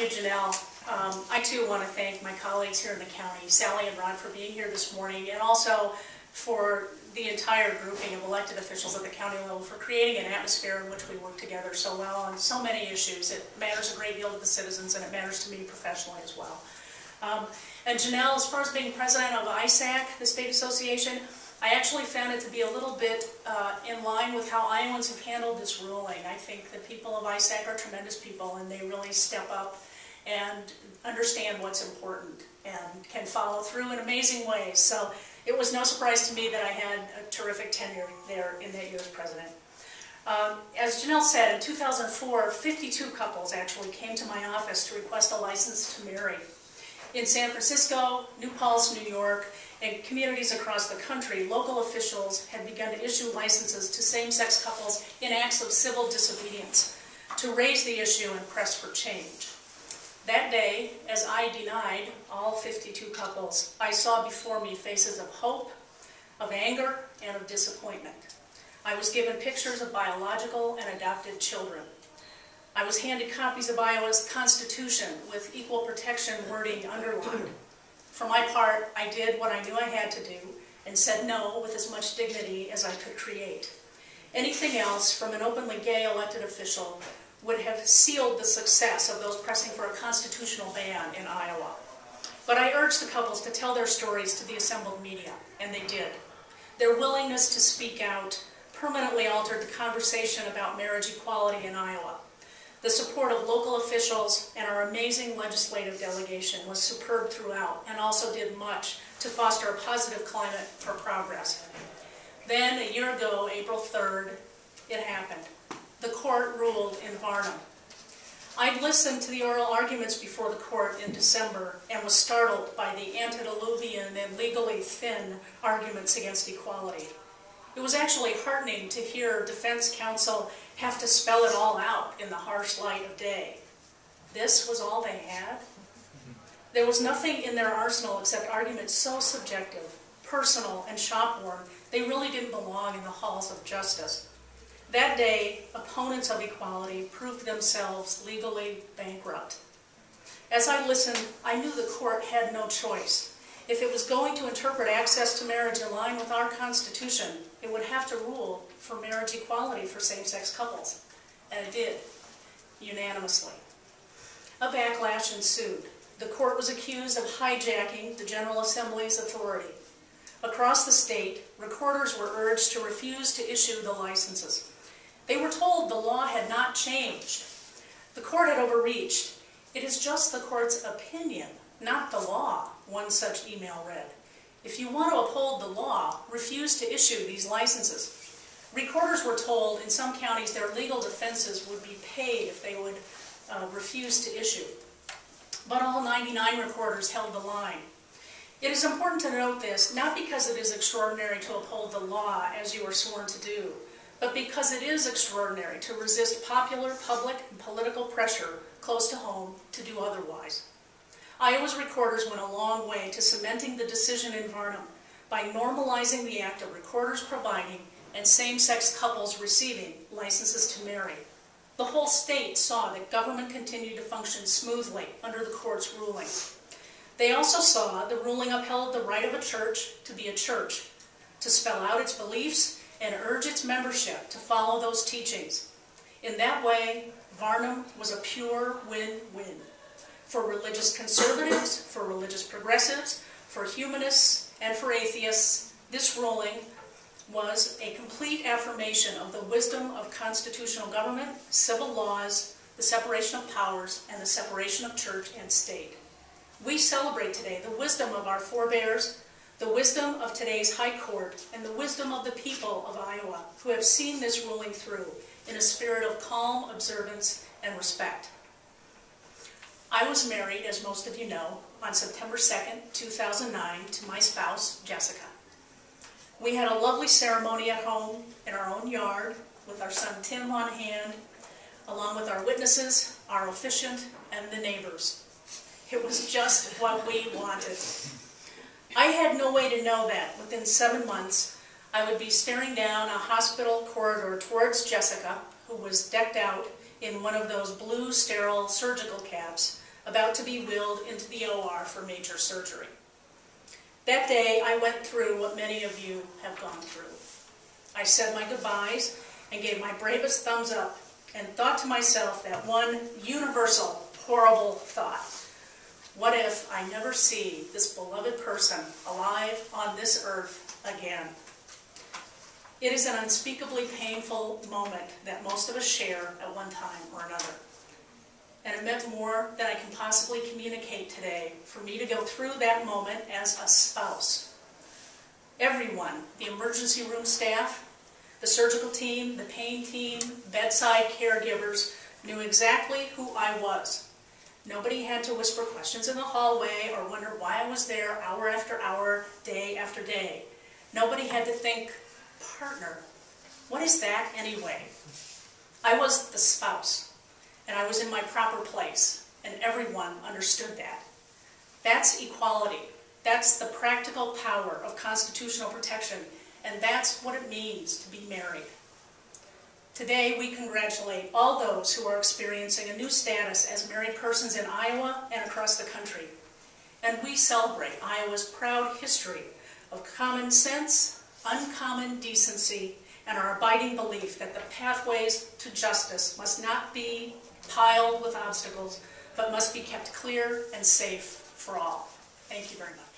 Thank you, Janelle. I too want to thank my colleagues here in the county, Sally and Ron, for being here this morning, and also for the entire grouping of elected officials at the county level for creating an atmosphere in which we work together so well on so many issues. It matters a great deal to the citizens, and it matters to me professionally as well. And Janelle, as far as being president of ISAC, the state association, I actually found it to be a little bit in line with how Iowans have handled this ruling. I think the people of ISAC are tremendous people, and they really step up and understand what's important and can follow through in amazing ways. So it was no surprise to me that I had a terrific tenure there in that year as president. As Janelle said, in 2004, 52 couples actually came to my office to request a license to marry. In San Francisco, New Paltz, New York, and communities across the country, local officials had begun to issue licenses to same-sex couples in acts of civil disobedience to raise the issue and press for change. That day, as I denied all 52 couples, I saw before me faces of hope, of anger, and of disappointment. I was given pictures of biological and adopted children. I was handed copies of Iowa's Constitution with equal protection wording underlined. For my part, I did what I knew I had to do and said no with as much dignity as I could create. Anything else from an openly gay elected official would have sealed the success of those pressing for a constitutional ban in Iowa. But I urged the couples to tell their stories to the assembled media, and they did. Their willingness to speak out permanently altered the conversation about marriage equality in Iowa. The support of local officials and our amazing legislative delegation was superb throughout and also did much to foster a positive climate for progress. Then, a year ago, April 3rd, it happened. The court ruled in Varnum. I'd listened to the oral arguments before the court in December and was startled by the antediluvian and legally thin arguments against equality. It was actually heartening to hear defense counsel have to spell it all out in the harsh light of day. This was all they had? There was nothing in their arsenal except arguments so subjective, personal, and shop-worn, they really didn't belong in the halls of justice. That day, opponents of equality proved themselves legally bankrupt. As I listened, I knew the court had no choice. If it was going to interpret access to marriage in line with our Constitution, it would have to rule for marriage equality for same-sex couples. And it did, unanimously. A backlash ensued. The court was accused of hijacking the General Assembly's authority. Across the state, recorders were urged to refuse to issue the licenses. They were told the law had not changed. The court had overreached. It is just the court's opinion, not the law, one such email read. If you want to uphold the law, refuse to issue these licenses. Recorders were told in some counties their legal defenses would be paid if they would refuse to issue. But all 99 recorders held the line. It is important to note this, not because it is extraordinary to uphold the law as you are sworn to do, but because it is extraordinary to resist popular, public, and political pressure close to home to do otherwise. Iowa's recorders went a long way to cementing the decision in Varnum by normalizing the act of recorders providing and same-sex couples receiving licenses to marry. The whole state saw that government continued to function smoothly under the court's ruling. They also saw the ruling upheld the right of a church to be a church, to spell out its beliefs and urge its membership to follow those teachings. In that way, Varnum was a pure win-win. For religious conservatives, for religious progressives, for humanists, and for atheists, this ruling was a complete affirmation of the wisdom of constitutional government, civil laws, the separation of powers, and the separation of church and state. We celebrate today the wisdom of our forebears, the wisdom of today's High Court, and the wisdom of the people of Iowa who have seen this ruling through in a spirit of calm observance and respect. I was married, as most of you know, on September 2nd, 2009, to my spouse, Jessica. We had a lovely ceremony at home in our own yard with our son Tim on hand, along with our witnesses, our officiant, and the neighbors. It was just what we wanted. I had no way to know that within 7 months I would be staring down a hospital corridor towards Jessica, who was decked out in one of those blue sterile surgical caps about to be wheeled into the OR for major surgery. That day, I went through what many of you have gone through. I said my goodbyes and gave my bravest thumbs up and thought to myself that one universal, horrible thought. What if I never see this beloved person alive on this earth again? It is an unspeakably painful moment that most of us share at one time or another. And it meant more than I can possibly communicate today for me to go through that moment as a spouse. Everyone, the emergency room staff, the surgical team, the pain team, bedside caregivers, knew exactly who I was. Nobody had to whisper questions in the hallway or wonder why I was there hour after hour, day after day. Nobody had to think, partner, what is that anyway? I was the spouse, and I was in my proper place, and everyone understood that. That's equality. That's the practical power of constitutional protection, and that's what it means to be married. Today, we congratulate all those who are experiencing a new status as married persons in Iowa and across the country. And we celebrate Iowa's proud history of common sense, uncommon decency, and our abiding belief that the pathways to justice must not be piled with obstacles, but must be kept clear and safe for all. Thank you very much.